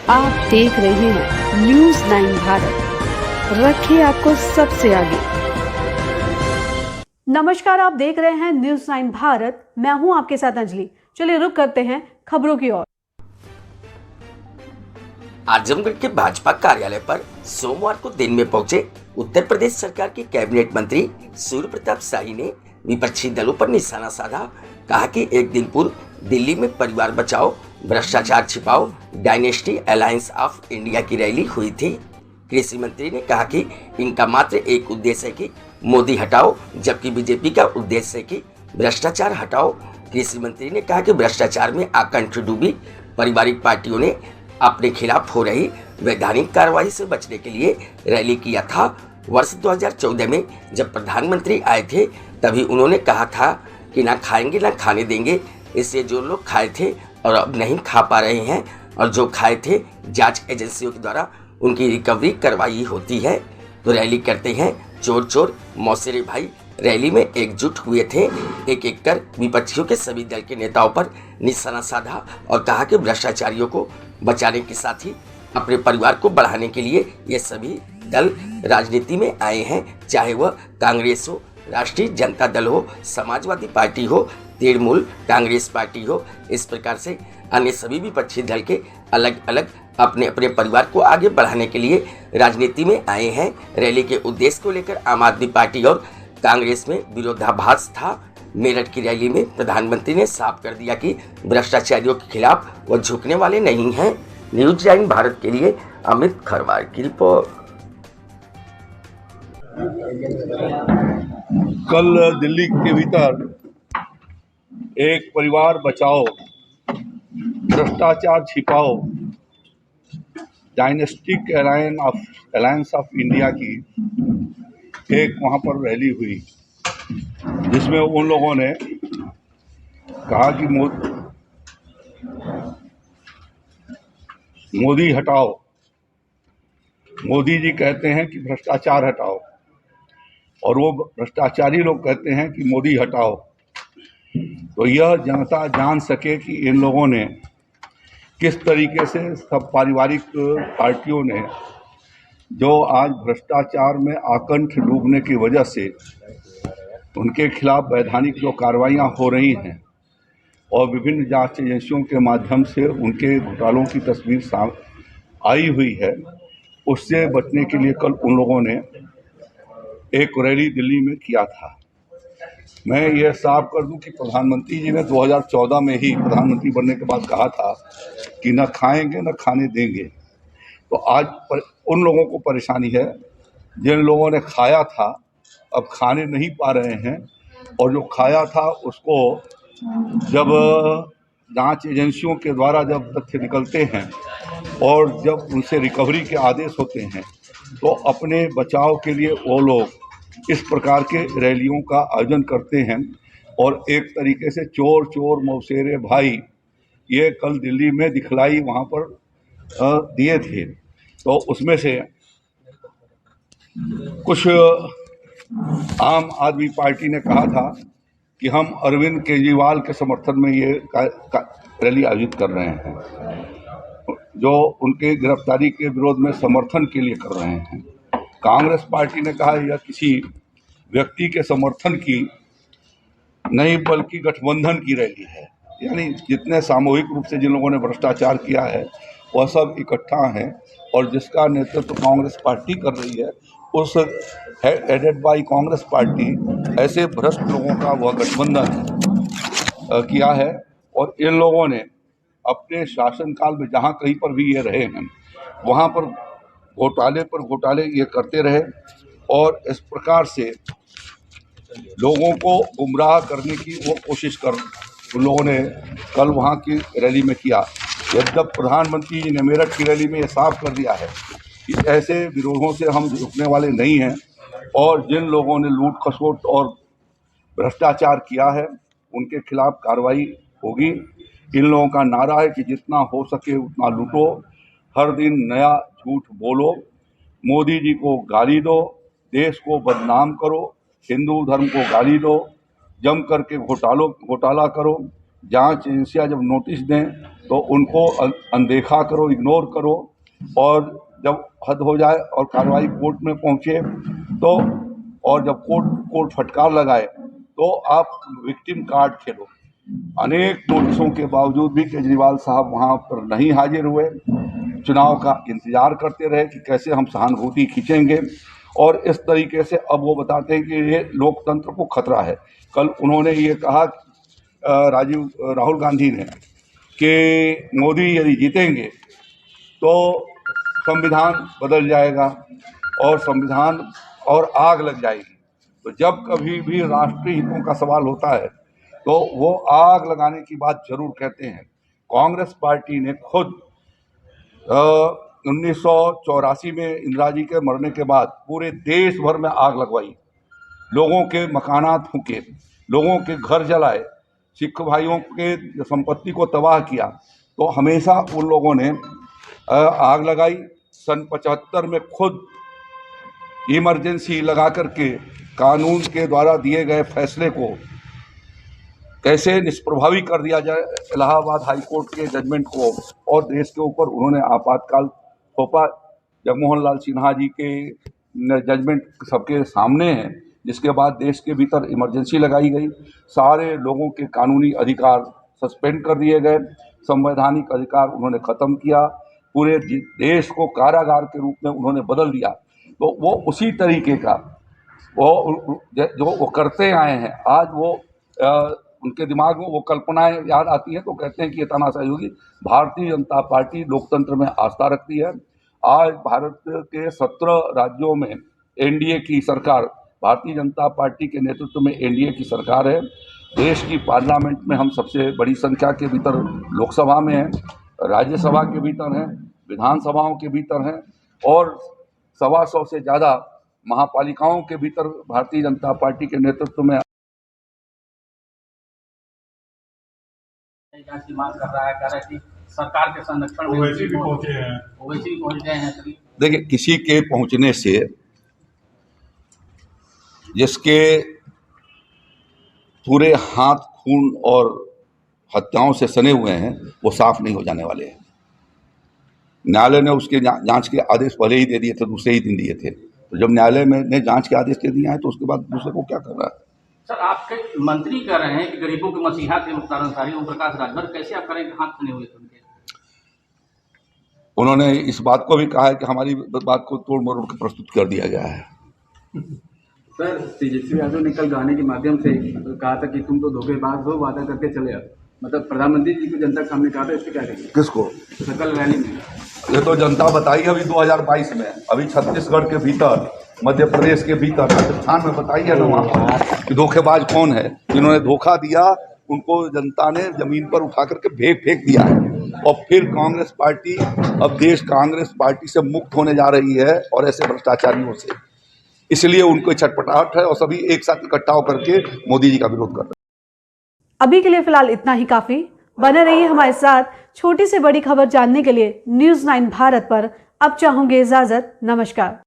आप देख रहे हैं न्यूज़ 9 भारत, रखिए आपको सबसे आगे। नमस्कार, आप देख रहे हैं न्यूज़ 9 भारत, मैं हूं आपके साथ अंजलि। चलिए रुक करते हैं खबरों की ओर। आजमगढ़ के भाजपा कार्यालय पर सोमवार को दिन में पहुंचे उत्तर प्रदेश सरकार के कैबिनेट मंत्री सूर्य प्रताप शाही ने विपक्षी दलों पर निशाना साधा। कहा कि एक दिन पूर्व दिल्ली में परिवार बचाओ भ्रष्टाचार छिपाओ डायनेस्टी अलायंस ऑफ इंडिया की रैली हुई थी। कृषि मंत्री ने कहा कि इनका मात्र एक उद्देश्य है कि मोदी हटाओ, जबकि बीजेपी का उद्देश्य है कि भ्रष्टाचार हटाओ। कृषि मंत्री ने कहा कि भ्रष्टाचार में आकंठ डूबी पारिवारिक पार्टियों ने अपने खिलाफ हो रही वैधानिक कार्रवाई से बचने के लिए रैली किया था। वर्ष 2014 में जब प्रधानमंत्री आए थे तभी उन्होंने कहा था कि ना खाएंगे ना खाने देंगे। इससे जो लोग खाए थे और अब नहीं खा पा रहे हैं और जो खाए थे जांच एजेंसियों के द्वारा उनकी रिकवरी करवाई होती है। तो रैली करते हैं चोर चोर मौसेरे भाई रैली में एकजुट हुए थे। एक एक कर विपक्षियों के सभी दल के नेताओं पर निशाना साधा और कहा कि भ्रष्टाचारियों को बचाने के साथ ही अपने परिवार को बढ़ाने के लिए ये सभी दल राजनीति में आए हैं, चाहे वह कांग्रेस हो, राष्ट्रीय जनता दल हो, समाजवादी पार्टी हो, तृणमूल कांग्रेस पार्टी हो। इस प्रकार से अन्य सभी विपक्षी दल के अलग अलग अपने अपने परिवार को आगे बढ़ाने के लिए राजनीति में आए हैं। रैली के उद्देश्य को लेकर आम आदमी पार्टी और कांग्रेस में विरोधाभास था। मेरठ की रैली में प्रधानमंत्री ने साफ कर दिया कि भ्रष्टाचारियों के खिलाफ वो झुकने वाले नहीं हैं। न्यूज़ 9 भारत के लिए अमित खरवार की रिपोर्ट। कल दिल्ली के भीतर एक परिवार बचाओ भ्रष्टाचार छिपाओ डायनेस्टिक अलायंस ऑफ इंडिया की एक वहाँ पर रैली हुई, जिसमें उन लोगों ने कहा कि मोदी हटाओ, मोदी जी कहते हैं कि भ्रष्टाचार हटाओ, और वो भ्रष्टाचारी लोग कहते हैं कि मोदी हटाओ। तो यह जनता जान सके कि इन लोगों ने किस तरीके से सब पारिवारिक पार्टियों ने जो आज भ्रष्टाचार में आकंठ डूबने की वजह से उनके खिलाफ वैधानिक जो कार्रवाइयाँ हो रही हैं और विभिन्न जांच एजेंसियों के माध्यम से उनके घोटालों की तस्वीर आई हुई है, उससे बचने के लिए कल उन लोगों ने एक रैली दिल्ली में किया था। मैं ये साफ कर दूं कि प्रधानमंत्री जी ने 2014 में ही प्रधानमंत्री बनने के बाद कहा था कि न खाएंगे न खाने देंगे। तो आज उन लोगों को परेशानी है जिन लोगों ने खाया था अब खाने नहीं पा रहे हैं, और जो खाया था उसको जब जांच एजेंसियों के द्वारा जब तथ्य निकलते हैं और जब उनसे रिकवरी के आदेश होते हैं तो अपने बचाव के लिए वो लोग इस प्रकार के रैलियों का आयोजन करते हैं। और एक तरीके से चोर चोर मौसेरे भाई ये कल दिल्ली में दिखलाई वहाँ पर दिए थे। तो उसमें से कुछ आम आदमी पार्टी ने कहा था कि हम अरविंद केजरीवाल के समर्थन में ये रैली आयोजित कर रहे हैं, जो उनके गिरफ्तारी के विरोध में समर्थन के लिए कर रहे हैं। कांग्रेस पार्टी ने कहा यह किसी व्यक्ति के समर्थन की नहीं बल्कि गठबंधन की रैली है, यानी जितने सामूहिक रूप से जिन लोगों ने भ्रष्टाचार किया है वह सब इकट्ठा हैं, और जिसका नेतृत्व कांग्रेस पार्टी कर रही है उस हेडेड बाय कांग्रेस पार्टी ऐसे भ्रष्ट लोगों का वह गठबंधन किया है। और इन लोगों ने अपने शासनकाल में जहाँ कहीं पर भी ये रहे हैं वहाँ पर घोटाले ये करते रहे, और इस प्रकार से लोगों को गुमराह करने की वो कोशिश कर उन लोगों ने कल वहाँ की रैली में किया। जब प्रधानमंत्री जी ने मेरठ की रैली में ये साफ कर दिया है कि ऐसे विरोधों से हम रुकने वाले नहीं हैं, और जिन लोगों ने लूट खसोट और भ्रष्टाचार किया है उनके खिलाफ कार्रवाई होगी। इन लोगों का नारा है कि जितना हो सके उतना लूटो, हर दिन नया झूठ बोलो, मोदी जी को गाली दो, देश को बदनाम करो, हिंदू धर्म को गाली दो, जम करके घोटाला करो, जांच एजेंसियां जब नोटिस दें तो उनको अनदेखा करो, इग्नोर करो, और जब हद हो जाए और कार्रवाई कोर्ट में पहुंचे तो, और जब कोर्ट फटकार लगाए तो आप विक्टिम कार्ड खेलो। अनेक नोटिसों के बावजूद भी केजरीवाल साहब वहां पर नहीं हाजिर हुए, चुनाव का इंतजार करते रहे कि कैसे हम सहानुभूति खींचेंगे, और इस तरीके से अब वो बताते हैं कि ये लोकतंत्र को खतरा है। कल उन्होंने ये कहा राहुल गांधी ने कि मोदी यदि जीतेंगे तो संविधान बदल जाएगा और संविधान और आग लग जाएगी। तो जब कभी भी राष्ट्रीय हितों का सवाल होता है तो वो आग लगाने की बात जरूर कहते हैं। कांग्रेस पार्टी ने खुद 1984 में इंदिरा जी के मरने के बाद पूरे देश भर में आग लगवाई, लोगों के मकानात फूके, लोगों के घर जलाए, सिख भाइयों के संपत्ति को तबाह किया। तो हमेशा उन लोगों ने आग लगाई। सन 75 में खुद इमरजेंसी लगा करके कानून के द्वारा दिए गए फैसले को कैसे निष्प्रभावी कर दिया जाए, इलाहाबाद हाई कोर्ट के जजमेंट को, और देश के ऊपर उन्होंने आपातकाल थोपा। जगमोहन लाल सिन्हा जी के जजमेंट सबके सामने है, जिसके बाद देश के भीतर इमरजेंसी लगाई गई, सारे लोगों के कानूनी अधिकार सस्पेंड कर दिए गए, संवैधानिक अधिकार उन्होंने ख़त्म किया, पूरे देश को कारागार के रूप में उन्होंने बदल दिया। तो वो उसी तरीके का वो करते आए हैं। आज वो उनके दिमाग में वो कल्पनाएं याद आती हैं तो कहते हैं कि ये तानाशाही होगी। भारतीय जनता पार्टी लोकतंत्र में आस्था रखती है। आज भारत के 17 राज्यों में एनडीए की सरकार, भारतीय जनता पार्टी के नेतृत्व में एनडीए की सरकार है। देश की पार्लियामेंट में हम सबसे बड़ी संख्या के भीतर लोकसभा में हैं, राज्यसभा के भीतर हैं, विधानसभाओं के भीतर हैं, और 125 से ज़्यादा महापालिकाओं के भीतर भारतीय जनता पार्टी के नेतृत्व में जांच की मांग कर रहा है, कह रहा है कि सरकार के संरक्षण में ओवैसी भी पहुंच गए हैं। देखिए, किसी के पहुंचने से जिसके पूरे हाथ खून और हत्याओं से सने हुए हैं वो साफ नहीं हो जाने वाले हैं। न्यायालय ने उसके जांच के आदेश पहले ही दे दिए थे, दूसरे ही दिन दिए थे। तो जब न्यायालय ने जांच के आदेश दे दिए हैं तो उसके बाद दूसरे को क्या करना है? सर, आपके मंत्री कह रहे हैं कि गरीबों के मसीहा थे मुख्तार अंसारी, ओम प्रकाश राजभर, कैसे आप करेंगे हाथ सने हुए थे उनके? उन्होंने इस बात को भी कहा है कि हमारी बात को तोड़ मरोड़ के प्रस्तुत कर दिया गया है। सर, तेजस्वी यादव ने कल गाने के माध्यम से कहा था कि तुम तो धोखेबाज हो, वादा करके चले आओ। मतलब प्रधानमंत्री जी को जनता के सामने कहा था, इससे क्या करेंगे? किसको? सकल रैली में। ये तो जनता बताई अभी 2022 में, अभी छत्तीसगढ़ के भीतर, मध्य प्रदेश के भीतर, राजस्थान में बताई है ना वहाँ पर कि धोखेबाज कौन है। जिन्होंने धोखा दिया उनको जनता ने जमीन पर उठा करके फेंक दिया है। और फिर कांग्रेस पार्टी, अब देश कांग्रेस पार्टी से मुक्त होने जा रही है और ऐसे भ्रष्टाचारियों से, इसलिए उनको छटपटाहट है और सभी एक साथ इकट्ठा होकर के मोदी जी का विरोध कर रहे हैं। अभी के लिए फिलहाल इतना ही काफी। बने रहिए हमारे साथ। छोटी से बड़ी खबर जानने के लिए न्यूज़ 9 भारत पर अब चाहूंगी इजाजत। नमस्कार।